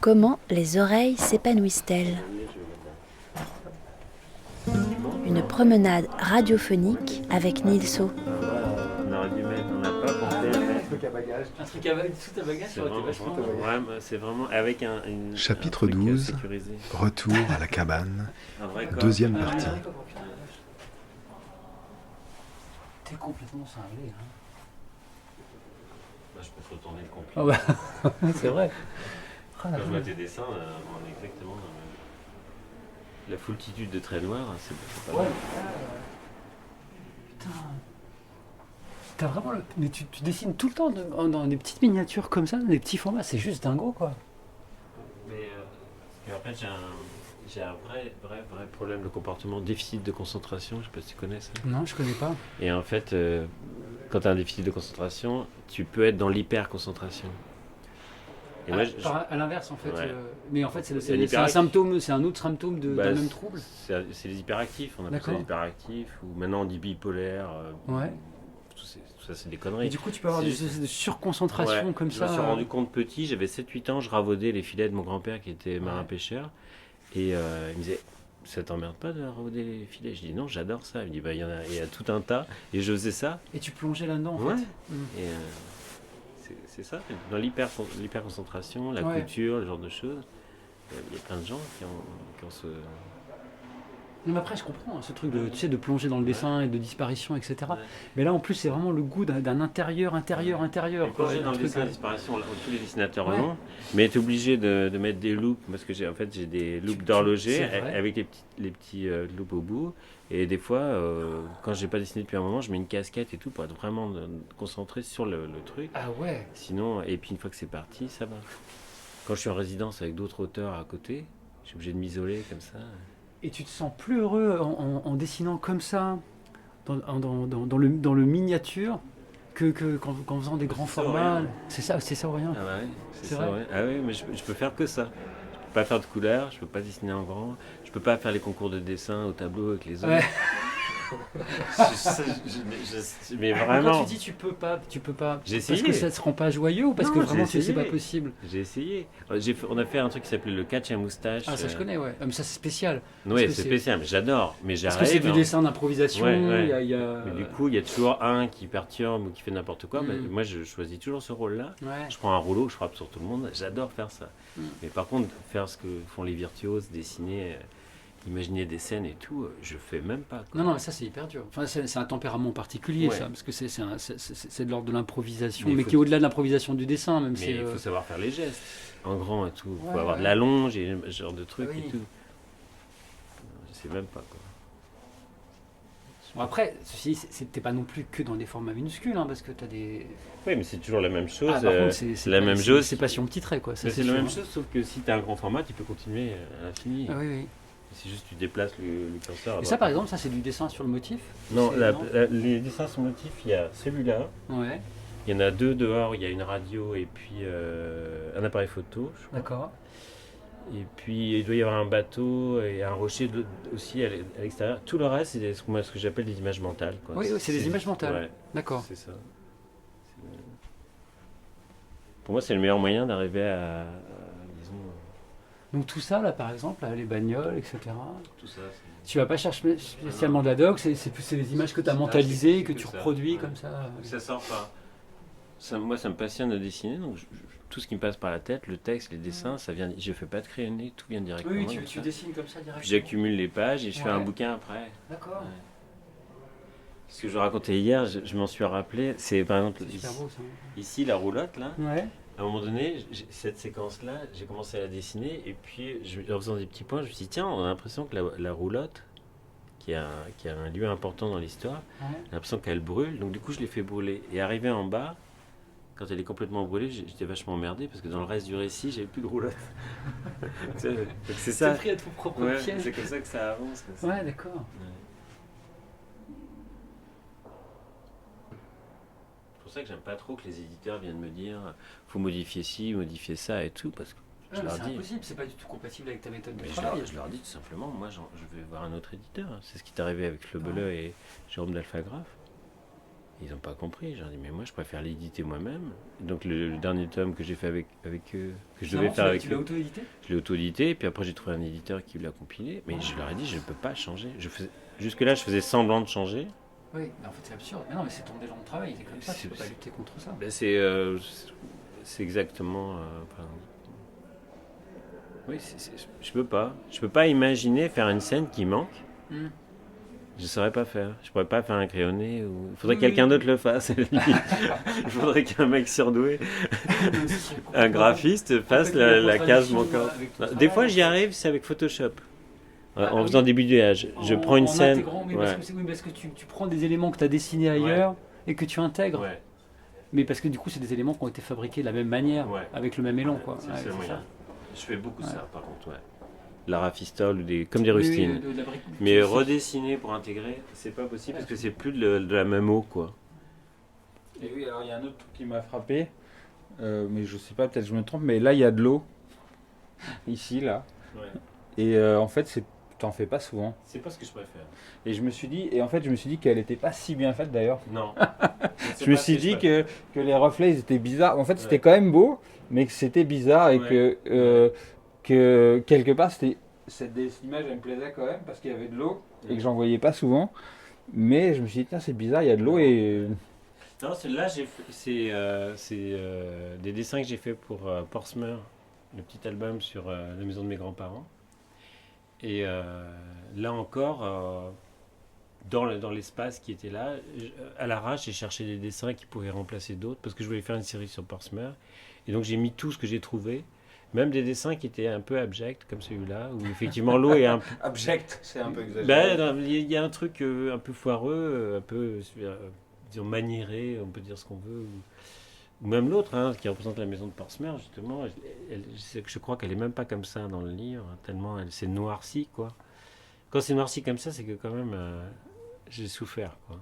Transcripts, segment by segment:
Comment les oreilles s'épanouissent-elles? Une promenade radiophonique avec Nilso. On aurait dû mettre, on n'a pas pensé à mettre. Un truc à tout à bagage, ça aurait été vachement. C'est vraiment avec une. Chapitre un truc 12, sécurisé. Retour à la cabane, Un vrai corps. deuxième partie. T'es complètement cinglé. Hein. Bah, je peux te retourner le complet. Ah bah, c'est vrai. Quand je vois tes dessins, on est exactement dans la foultitude de traits noirs, c'est pas mal. Putain. T'as vraiment mais tu dessines tout le temps dans des petites miniatures comme ça, dans des petits formats, c'est juste dingo quoi. Mais en fait, j'ai un vrai problème de comportement, déficit de concentration, je sais pas si tu connais ça. Non, je connais pas. Et en fait, quand tu as un déficit de concentration, tu peux être dans l'hyper-concentration. Et moi, À l'inverse en fait. Ouais. Mais en fait C'est c'est un l'hyperactif. symptôme, c'est un autre symptôme d'un même trouble. c'est les hyperactifs, on appelle ça D'accord. les hyperactifs, ou maintenant on dit bipolaire. Ouais. Tout ça, c'est des Et conneries. du coup tu peux avoir C'est des juste- espèces de surconcentration Ouais, comme je ça. me suis rendu compte petit, j'avais 7-8 ans, je ravaudais les filets de mon grand-père qui était marin-pêcheur. Et il me disait, ça t'emmerde pas de ravauder les filets? Je dis non, j'adore ça. Il me dit, bah, il y a tout un tas. Et je faisais ça. Et tu plongeais là-dedans en Ouais. fait. Et c'est ça, dans l'hyper-concentration, la Ouais. couture, le genre de choses. Il y a plein de gens qui ont ce... Non, mais après je comprends hein, ce truc de, tu sais, de plonger dans le dessin et de disparition, etc. Ouais. Mais là en plus c'est vraiment le goût d'un intérieur. Et Quoi, plonger dans un le truc, dessin, la disparition, tous les dessinateurs Ouais. l'ont, mais tu es obligé de mettre des loupes, parce que j'ai des loupes d'horloger c'est vrai. avec les petits loupes au bout. Et des fois, quand j'ai pas dessiné depuis un moment, je mets une casquette et tout pour être vraiment concentré sur le truc. Ah ouais. Sinon, et puis une fois que c'est parti, ça va. Quand je suis en résidence avec d'autres auteurs à côté, je suis obligé de m'isoler comme ça. Et tu te sens plus heureux en dessinant comme ça, dans le miniature, qu'en faisant des grands C'est ça, formats. rien. C'est ça ou rien. Ah ouais, C'est ça, vrai. ouais. Ah oui, mais je peux faire que ça. Je peux pas faire de couleurs, je peux pas dessiner en grand, je peux pas faire les concours de dessin au tableau avec les autres. Ouais. Mais Quand vraiment, tu dis tu peux pas, J'ai parce essayé. que ça te rend pas joyeux ou parce Non, que j'ai vraiment c'est essayé. pas possible. j'ai essayé. On a fait un truc qui s'appelait le catch à moustache. Ah ça je connais ouais. Ah, mais ça c'est spécial. Oui, Parce que c'est spécial, mais j'adore. Mais Parce que c'est j'arrive. du dessin d'improvisation. Ouais. Il y a... Mais du coup, il y a toujours un qui perturbe ou qui fait n'importe quoi. Mm. Mais moi, je choisis toujours ce rôle-là. Ouais. Je prends un rouleau, je frappe sur tout le monde. J'adore faire ça. Mm. Mais par contre, faire ce que font les virtuoses, dessiner, imaginer des scènes et tout, je fais même pas. Quoi. Non, mais ça c'est hyper dur. Enfin, c'est un tempérament particulier Ouais. ça, parce que c'est de l'ordre de l'improvisation, Mais il mais faut- qui est au-delà de l'improvisation du dessin, même. Mais C'est, il faut savoir faire les gestes, en grand et tout. Il faut Ouais, avoir de ouais. la longe et ce genre de trucs Oui. et tout. Je sais même pas quoi. Bon, après, ceci, t'es pas non plus que dans des formats minuscules, hein, parce que t'as des. Oui, mais c'est toujours la même chose. Ah, par contre, c'est la pas- même chose. C'est passion petit trait, quoi. Ça, Mais c'est la sûr, même hein. chose, sauf que si tu as un grand format, tu peux continuer à l'infini. Ah, oui, oui. C'est juste que tu déplaces le curseur. à Et ça, droite. par exemple, ça c'est du dessin sur le motif. Non, C'est- les dessins sur motif, il y a celui-là. Ouais, Il y en a deux dehors, il y a une radio et puis un appareil photo, je crois. d'accord. Et puis il doit y avoir un bateau et un rocher aussi à l'extérieur. Tout le reste, c'est ce que j'appelle des images mentales. Quoi. Oui, c'est des images mentales. Ouais, D'accord. c'est ça. Pour moi, c'est le meilleur moyen d'arriver disons, Donc tout ça, là, par exemple, là, les bagnoles, etc. tout ça. Tu vas pas chercher spécialement de la doc, c'est des images que tu as mentalisées, que tu ça, reproduis ouais. comme ça. Ça sort pas. Moi, ça me passionne de dessiner, donc tout ce qui me passe par la tête, le texte, les dessins, ça vient. Je fais pas de crayonné, tout vient directement. Oui, comme tu ça. dessines comme ça Puis directement. j'accumule les pages et je fais un Ouais. bouquin après. D'accord. Ouais. Ce que je racontais hier, je m'en suis rappelé. C'est par exemple C'est super beau ça. ici la roulotte là. Ouais. À un moment donné, cette séquence-là, j'ai commencé à la dessiner et puis en faisant des petits points, je me suis dit tiens, on a l'impression que la roulotte, qui a un lieu important dans l'histoire, Ouais. j'ai l'impression qu'elle brûle. Donc du coup, je l'ai fait brûler. Et arrivé en bas, quand elle est complètement brûlée, j'étais vachement emmerdé parce que dans le reste du récit, j'avais plus de roulotte. Tu sais, donc c'est ça. T'as pris à ton propre Ouais, piège. c'est comme ça que ça avance. Comme ça. Ouais, d'accord. Ouais. C'est pour ça que j'aime pas trop que les éditeurs viennent me dire faut modifier ci, modifier ça et tout parce que je leur C'est dis. impossible, c'est pas du tout compatible avec ta méthode de Mais travail. je leur dis tout simplement, moi je vais voir un autre éditeur. C'est ce qui est arrivé avec Flebeleux et Jérôme d'Alphagraphe. Ils n'ont pas compris. Je leur dis, mais moi, je préfère l'éditer moi-même. Donc, le dernier tome que j'ai fait avec eux, que je devais faire avec Tu l'as eux, auto-édité? je l'ai auto-édité. Et puis après, j'ai trouvé un éditeur qui l'a compilé. Mais je leur ai dit, je ne peux pas changer. Jusque-là, je faisais semblant de changer. Oui, mais en fait c'est absurde. Mais non, mais c'est ton élan de travail, il est comme ça, tu peux pas lutter contre ça. Ben, c'est exactement. Oui, je peux pas. Je peux pas imaginer faire une scène qui manque. Hmm. Je saurais pas faire. Je pourrais pas faire un crayonné. Il faudrait que Oui, quelqu'un oui. d'autre le fasse. Il faudrait qu'un mec surdoué, un graphiste, fasse la case manquante. Des fois, j'y arrive, c'est avec Photoshop. En faisant des bidouillages. Je prends une scène. Oui, Ouais. parce que tu prends des éléments que tu as dessinés ailleurs et que tu intègres. Ouais. Mais parce que du coup, c'est des éléments qui ont été fabriqués de la même manière, Ouais. avec le même élan. Quoi. C'est Ouais, le seul c'est moyen. ça. Je fais beaucoup Ouais. ça, par contre. Ouais. La rafistole, comme des Oui, rustines. de la brique- Mais redessiner pour intégrer, c'est pas possible parce que c'est plus de la même eau, quoi. Et oui, alors il y a un autre truc qui m'a frappé, mais je sais pas, peut-être je me trompe, mais là il y a de l'eau, ici, là, Ouais. et en fait t'en fais pas souvent. C'est pas ce que je préfère. Et je me suis dit qu'elle était pas si bien faite d'ailleurs. Non. Je me suis dit que les reflets ils étaient bizarres. En fait c'était quand même beau, mais que c'était bizarre et que quelque part cette image elle me plaisait quand même parce qu'il y avait de l'eau et que j'en voyais pas souvent. Mais je me suis dit tiens c'est bizarre, il y a de l'eau et Non, là, c'est des dessins que j'ai fait pour Portsmouth, le petit album sur la maison de mes grands-parents. Et là encore, dans l'espace qui était là, à l'arrache, j'ai cherché des dessins qui pourraient remplacer d'autres parce que je voulais faire une série sur Portsmouth. Et donc j'ai mis tout ce que j'ai trouvé, même des dessins qui étaient un peu abjects comme celui-là, où effectivement l'eau est un peu... abject, c'est un peu exagéré. Ben, il y a un truc un peu foireux, un peu disons maniéré, on peut dire ce qu'on veut. Ou même l'autre, hein, qui représente la maison de Portsmouth, justement, je crois qu'elle est même pas comme ça dans le livre, tellement elle s'est noircie, quoi. Quand c'est noirci comme ça, c'est que quand même j'ai souffert, quoi.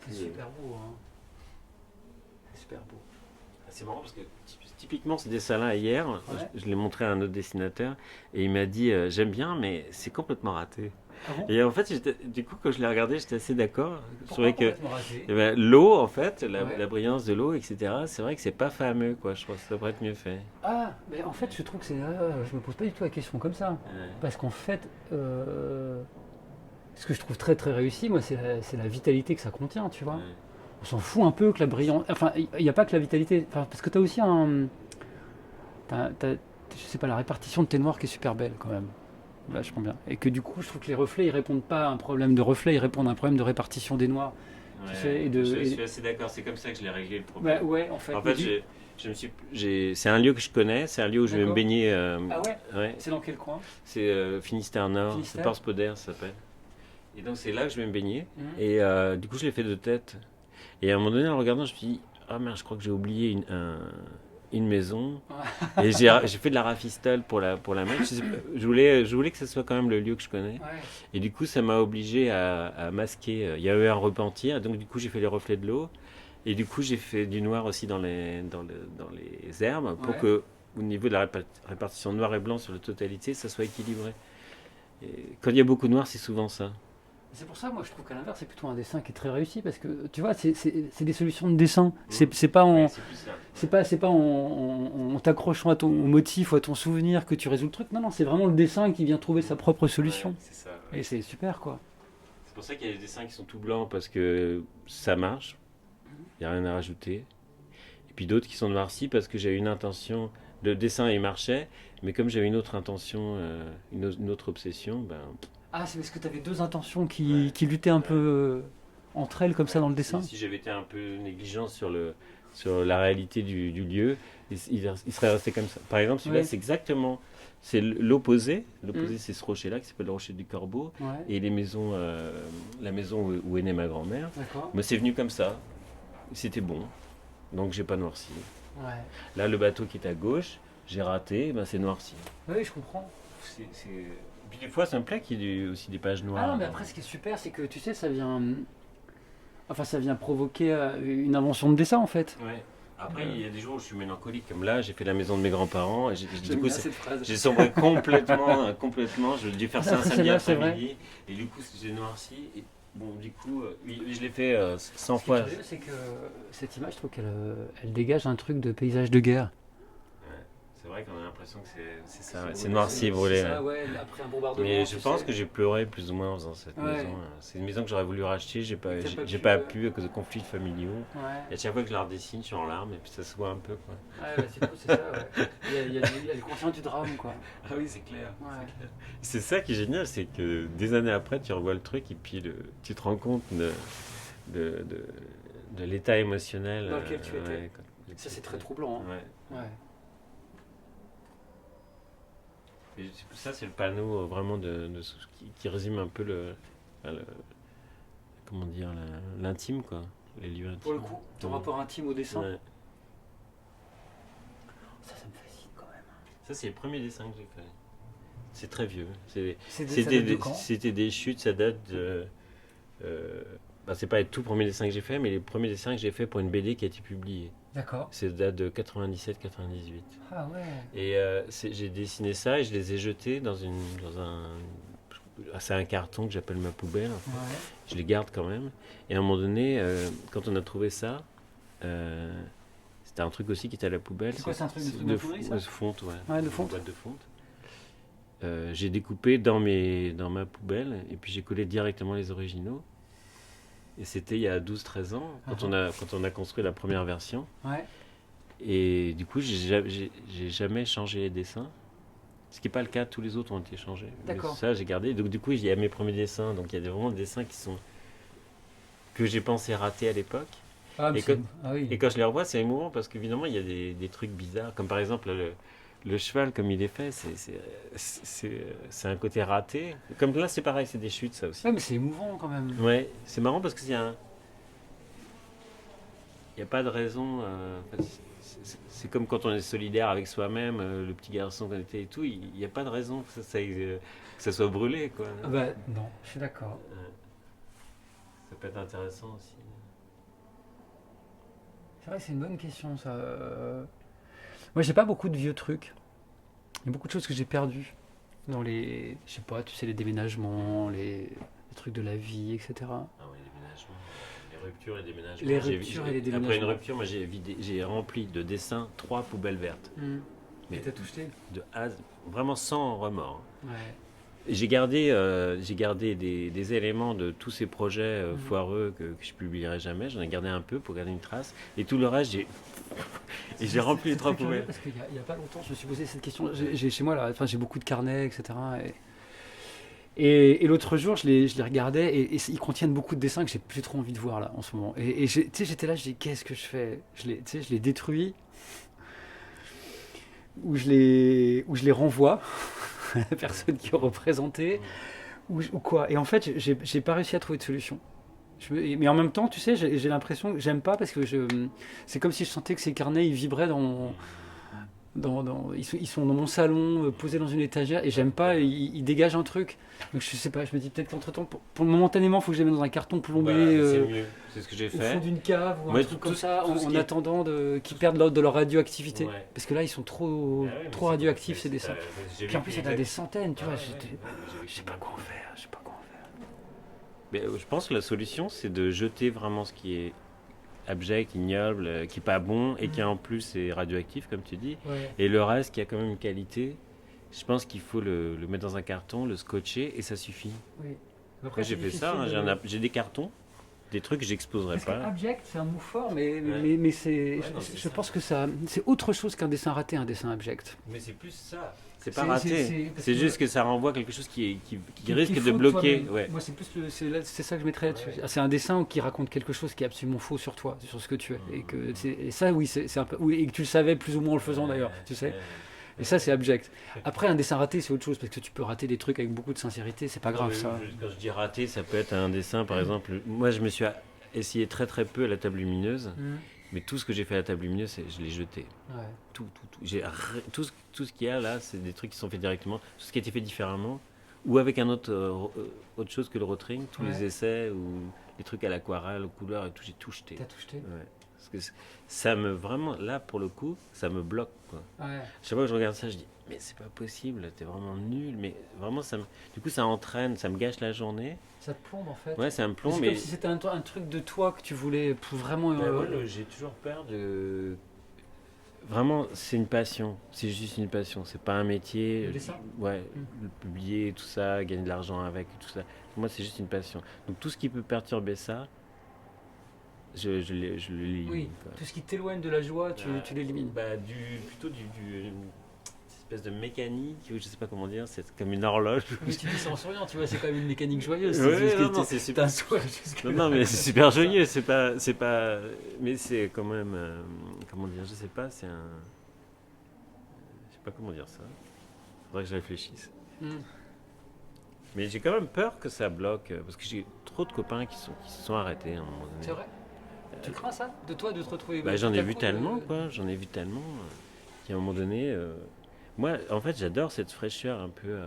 C'est super beau. Hein. C'est super beau. C'est marrant parce que typiquement ce dessin-là hier, je l'ai montré à un autre dessinateur et il m'a dit j'aime bien, mais c'est complètement raté. Ah bon? Et en fait, du coup, quand je l'ai regardé, j'étais assez d'accord. Je trouvais que Complètement raté. eh ben, l'eau, en fait, Ouais. la brillance de l'eau, etc., c'est vrai que c'est pas fameux, quoi. Je pense que ça devrait être mieux fait. Ah, mais en fait, je trouve que je me pose pas du tout la question comme ça. Parce qu'en fait, ce que je trouve très très réussi, moi, c'est la vitalité que ça contient, tu vois. On s'en fout un peu que la brillance. Enfin, il n'y a pas que la vitalité. Enfin, parce que tu as aussi je sais pas, la répartition de tes noirs qui est super belle quand même. Vachement bien. Et que du coup, je trouve que les reflets, ils répondent pas à un problème de reflet, ils répondent à un problème de répartition des noirs. Tu sais, je suis assez d'accord, c'est comme ça que je l'ai réglé le problème. Ouais, en fait. En fait, c'est un lieu que je connais, c'est un lieu où je vais me D'accord. baigner. Ah ouais. Ouais. C'est dans quel coin? C'est Finistère Nord, c'est Finistère. Portspoder, ça s'appelle. Et donc c'est là que je vais me baigner. Mhm. Et du coup, je l'ai fait de tête. Et à un moment donné, en le regardant, je me suis dit, ah merde, je crois que j'ai oublié une maison. Et j'ai fait de la rafistole pour la mettre. Je voulais que ce soit quand même le lieu que je connais. Ouais. Et du coup, ça m'a obligé à masquer. Il y a eu un repentir. Donc du coup, j'ai fait les reflets de l'eau. Et du coup, j'ai fait du noir aussi dans les herbes pour Ouais. que, au niveau de la répartition noir et blanc sur la totalité, ça soit équilibré. Et quand il y a beaucoup de noir, c'est souvent ça. C'est pour ça, moi, je trouve qu'à l'inverse, c'est plutôt un dessin qui est très réussi parce que tu vois, c'est des solutions de dessin. C'est pas en, Oui, c'est plus ça. c'est pas en t'accrochant au motif ou à ton souvenir que tu résous le truc. Non, c'est vraiment le dessin qui vient trouver sa propre solution. Ouais, c'est ça. Ouais. Et c'est super, quoi. C'est pour ça qu'il y a des dessins qui sont tout blancs parce que ça marche. Il n'y a rien à rajouter. Et puis d'autres qui sont noircis parce que j'ai une intention. Le dessin, il marchait, mais comme j'avais une autre intention, une autre obsession, ben. Ah, c'est parce que tu avais deux intentions qui luttaient un peu entre elles comme ça dans le dessin. Si j'avais été un peu négligent sur la réalité du lieu, il serait resté comme ça. Par exemple, celui-là, Ouais. c'est exactement. C'est l'opposé. L'opposé, c'est ce rocher-là qui s'appelle le rocher du Corbeau. Ouais, Et les maisons, la maison où est née ma grand-mère. d'accord. Mais c'est venu comme ça. C'était bon. Donc j'ai pas noirci. Ouais. Là, le bateau qui est à gauche, j'ai raté, ben c'est noirci. Oui, je comprends. Puis des fois, ça me plaît qu'il y ait aussi des pages noires. Ah non, mais après, ce qui est super, c'est que tu sais, ça vient provoquer une invention de dessin en fait. Ouais. Après, il y a des jours où je suis mélancolique, comme là, j'ai fait la maison de mes grands-parents, et du coup, cette phrase. j'ai sombré complètement. J'ai dû faire ça un Après, samedi celle-là, c'est vrai. après-midi, et du coup, j'ai noirci. bon, du coup, je l'ai fait 100 Ce qui est fois. curieux, c'est que cette image, je trouve qu'elle elle dégage un truc de paysage de guerre. C'est vrai qu'on a l'impression que c'est ça, c'est noirci brûlé. C'est ça, ouais, après un bombardement. Mais je tu pense sais. que j'ai pleuré plus ou moins en faisant cette Ouais. maison. C'est une maison que j'aurais voulu racheter, j'ai pas, T'as pas j'ai pu, pas ouais. pu à cause de conflits familiaux. Ouais. Et à chaque fois que je la redessine, je suis en larmes et puis ça se voit un peu, quoi. Ouais, bah, c'est cool, c'est ça, ouais. Il y a le conscient du drame, quoi. Ah oui, c'est clair. Ouais. C'est ça qui est génial, c'est que des années après, tu revois le truc et puis tu te rends compte de, de l'état émotionnel Dans lequel tu étais. ouais, Ça, c'est très troublant. Hein. Ouais. Ouais. Et ça, c'est le panneau vraiment qui résume un peu comment dire, l'intime, quoi. Les lieux intimes. Pour le coup, ton rapport intime au dessin, Ouais. ça me fascine quand même. Ça, c'est le premier dessin que j'ai fait. C'est très vieux. Ça C'était date de quand? c'était des chutes, ça date de. C'est pas les tout premiers dessins que j'ai fait, mais les premiers dessins que j'ai fait pour une BD qui a été publiée. D'accord. C'est date de 97-98. Ah ouais. Et j'ai dessiné ça et je les ai jetés dans c'est un carton que j'appelle ma poubelle. En fait. Ouais. Je les garde quand même. Et à un moment donné, quand on a trouvé ça, c'était un truc aussi qui était à la poubelle. C'est quoi, c'est un truc de fonderie, ça de fonte, ouais. Ouais, de Une fonte. boîte de fonte. J'ai découpé dans ma poubelle et puis j'ai collé directement les originaux. Et c'était il y a 12-13 ans, quand on a construit la première version. Ouais. Et du coup, j'ai jamais changé les dessins. Ce qui n'est pas le cas, tous les autres ont été changés. D'accord. Mais ça, j'ai gardé. Donc du coup, il y a mes premiers dessins. Donc il y a vraiment des dessins que j'ai pensé rater à l'époque. Ah, mais Et que- ah oui. Et quand je les revois, c'est émouvant parce qu'évidemment, il y a des trucs bizarres. Comme par exemple, le cheval, comme il est fait, c'est un côté raté. Comme là, c'est pareil, c'est des chutes, ça aussi. Ouais, mais c'est émouvant quand même. Ouais, c'est marrant parce qu'il y a il n'y a pas de raison. C'est comme quand on est solidaire avec soi-même, le petit garçon qu'on était et tout. Il n'y a pas de raison que que ça soit brûlé, quoi. Ah bah non, je suis d'accord. Ça peut être intéressant aussi. C'est vrai que c'est une bonne question ça. Moi j'ai pas beaucoup de vieux trucs. Il y a beaucoup de choses que j'ai perdues dans les, je sais pas, tu sais, les déménagements, les trucs de la vie, etc. Ah oui, les déménagements, les ruptures et les déménagements. Les ruptures et les Après déménagements. une rupture, moi j'ai rempli de dessins 3 poubelles vertes. Mais t'as tout jeté? De vraiment sans remords. Ouais. Et j'ai gardé des éléments de tous ces projets foireux que je publierai jamais. J'en ai gardé un peu pour garder une trace. Et tout le reste, j'ai rempli les 3 C'est curieux poubelles. parce qu'il y a pas longtemps, je me suis posé cette question. J'ai chez moi là, enfin j'ai beaucoup de carnets, etc. Et l'autre jour, je les regardais et ils contiennent beaucoup de dessins que j'ai plus trop envie de voir là en ce moment. Et tu sais, j'étais là, je dis qu'est-ce que je fais? Je les détruis ou je les renvoie à la personne qui est représentée ou quoi. Et en fait, j'ai pas réussi à trouver de solution. Mais en même temps, tu sais, j'ai l'impression que j'aime pas parce que c'est comme si je sentais que ces carnets ils vibraient ils sont dans mon salon, posés dans une étagère, et j'aime pas, ils dégagent un truc. Donc je sais pas, je me dis peut-être qu'entre-temps, pour momentanément, il faut que je les mette dans un carton plombé C'est mieux, c'est ce que j'ai au fond fait. d'une cave ou un Ouais, truc tout- comme ça, tout ce en qui est- attendant qu'ils perdent de leur radioactivité. Ouais. Parce que là, ils sont trop, Ah ouais, mais trop c'est- radioactifs, c'est- ces dessins. j'ai Puis en vécu plus, il y en a exact- des centaines, tu Ah vois. ouais, Je sais pas quoi en faire, je sais pas quoi en faire. Mais je pense que la solution, c'est de jeter vraiment ce qui est abject, ignoble, qui est pas bon et qui en plus est radioactif, comme tu dis. Ouais. Et le reste qui a quand même une qualité, je pense qu'il faut le mettre dans un carton, le scotcher et ça suffit. Oui. Après, j'ai fait ça, hein, j'ai des cartons, des trucs que j'exposerai Parce que pas. abject, c'est un mot fort, mais c'est, Ouais, non, c'est je ça. pense que c'est autre chose qu'un dessin raté, un dessin abject. Mais c'est plus ça. C'est C'est- pas raté. parce C'est que- juste que ça renvoie quelque chose qui risque Qu'il de faut bloquer. toi-même. Ouais. Moi, c'est plus c'est ça que je mettrais là-dessus. C'est un dessin qui raconte quelque chose qui est absolument faux sur toi, sur ce que tu es. Et ça, oui, c'est un peu, oui, et que tu le savais plus ou moins en le faisant d'ailleurs, tu sais. Et ça, c'est abject. Après, un dessin raté, c'est autre chose, parce que tu peux rater des trucs avec beaucoup de sincérité, c'est pas grave ça. Quand je dis raté, ça peut être un dessin, par exemple. Moi, je me suis essayé très très peu à la table lumineuse, mais tout ce que j'ai fait à la table lumineuse, je l'ai jeté. Ouais. Tout. Tout ce qu'il y a là, c'est des trucs qui sont faits directement. Tout ce qui a été fait différemment, ou avec autre chose que le rotring, tous les essais, ou les trucs à l'aquarelle, aux couleurs et tout, j'ai tout jeté. T'as tout jeté. Ouais. Parce que ça me, vraiment, là, pour le coup, ça me bloque, quoi. Ouais. Chaque fois que je regarde ça, je dis, mais c'est pas possible, t'es vraiment nul. Mais vraiment, du coup, ça entraîne, ça me gâche la journée. Ça te plombe en fait. Ouais, ça me C'est plombe. comme si c'était un truc de toi que tu voulais pour vraiment. J'ai toujours peur de. Vraiment, c'est une passion. C'est juste une passion. C'est pas un métier. Le dessin. Ouais, publier, tout ça, gagner de l'argent avec, tout ça. Moi, c'est juste une passion. Donc, tout ce qui peut perturber ça, je l'élimine. Oui, Quoi. tout ce qui t'éloigne de la joie, tu l'élimines. Plutôt cette espèce de mécanique, ou je sais pas comment dire, c'est comme une horloge. Mais tu dis ça en souriant, tu vois, c'est quand même une mécanique joyeuse. C'est super. Non, mais c'est super joyeux, c'est pas, mais c'est quand même, comment dire, je sais pas, je sais pas comment dire ça. Faudrait que je réfléchisse. Mais j'ai quand même peur que ça bloque, parce que j'ai trop de copains qui se sont arrêtés à un moment donné. C'est vrai. Tu crains ça de toi de te retrouver J'en ai vu tellement, quoi. J'en ai vu tellement qu'à un moment donné, moi, en fait, j'adore cette fraîcheur un peu,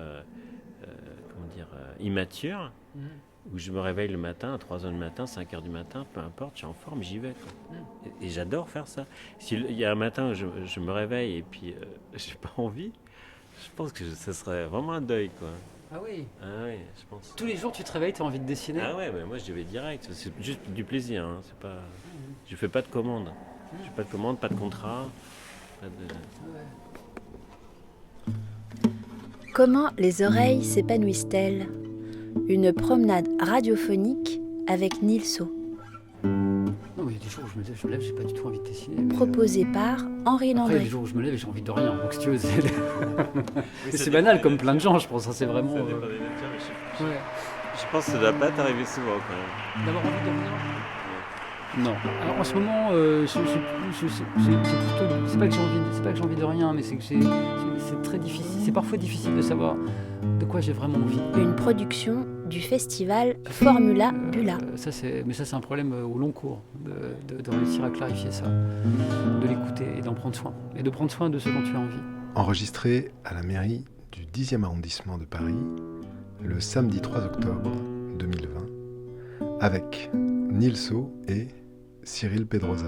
comment dire, immature, où je me réveille le matin à 3h du matin, 5h du matin, peu importe, je suis en forme, j'y vais, quoi. Et j'adore faire ça. S'il y a un matin où je me réveille et puis j'ai pas envie, je pense que ça serait vraiment un deuil, quoi. Ah oui. Ah oui, je pense. Tous les jours tu te réveilles, tu as envie de dessiner. Ah ouais, mais moi je vais direct. C'est juste du plaisir. Hein. C'est pas. Je fais pas de commande. Je fais pas de commande, pas de contrat. Pas de... Comment les oreilles s'épanouissent-elles? Une promenade radiophonique avec Nils So. Non, mais il y a des jours où je me lève, j'ai pas du tout envie de dessiner. Mais Proposé par Henri après, il y a Landry. des jours où je me lève et j'ai envie de rien. Donc si tu veux, c'est banal comme plein de gens, je pense. Ça, c'est vraiment. Ça dépend des natures, mais Ouais. je pense que ça doit pas t'arriver souvent quand même. D'avoir envie de rien. Non. Alors en ce moment, c'est plutôt. C'est pas que j'ai envie de rien, mais c'est que c'est très difficile. C'est parfois difficile de savoir de quoi j'ai vraiment envie. Une production du festival Formula Bula. Mais ça c'est un problème au long cours de réussir à clarifier ça, de l'écouter et d'en prendre soin et de prendre soin de ce dont tu as envie. Enregistré à la mairie du 10e arrondissement de Paris le samedi 3 octobre 2020 avec Nils So et Cyril Pedrosa.